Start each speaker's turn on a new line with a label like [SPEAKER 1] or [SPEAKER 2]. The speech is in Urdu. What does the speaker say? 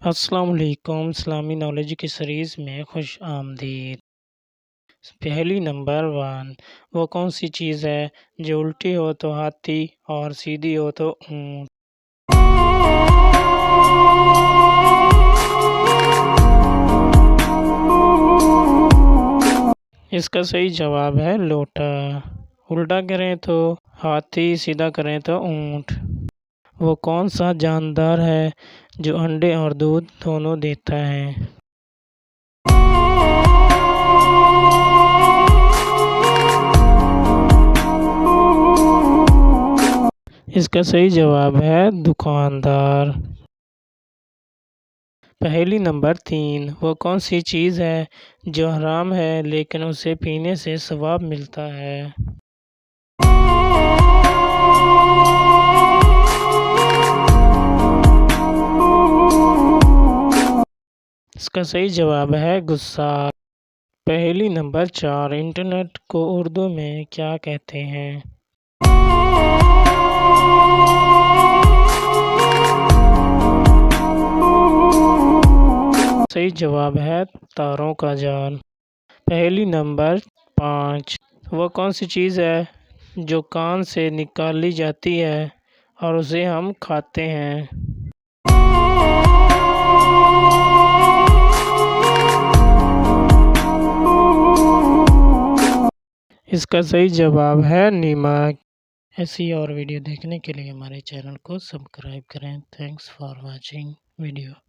[SPEAKER 1] السلام علیکم، اسلامی نالج کی سیریز میں خوش آمدید۔ پہلی نمبر 1، وہ کون سی چیز ہے جو الٹی ہو تو ہاتھی اور سیدھی ہو تو اونٹ؟ اس کا صحیح جواب ہے لوٹا۔ الٹا کریں تو ہاتھی، سیدھا کریں تو اونٹ۔ وہ کون سا جاندار ہے جو انڈے اور دودھ دونوں دیتا ہے؟ اس کا صحیح جواب ہے دکاندار۔ پہلی نمبر 3، وہ کون سی چیز ہے جو حرام ہے لیکن اسے پینے سے ثواب ملتا ہے؟ اس کا صحیح جواب ہے غصہ۔ پہلی نمبر 4، انٹرنیٹ کو اردو میں کیا کہتے ہیں؟ صحیح جواب ہے تاروں کا جال۔ پہلی نمبر 5، وہ کون سی چیز ہے جو کان سے نکالی جاتی ہے اور اسے ہم کھاتے ہیں؟ اس کا صحیح جواب ہے نمک۔ ایسی اور ویڈیو دیکھنے کے لیے ہمارے چینل کو سبسکرائب کریں۔ Thanks for watching video.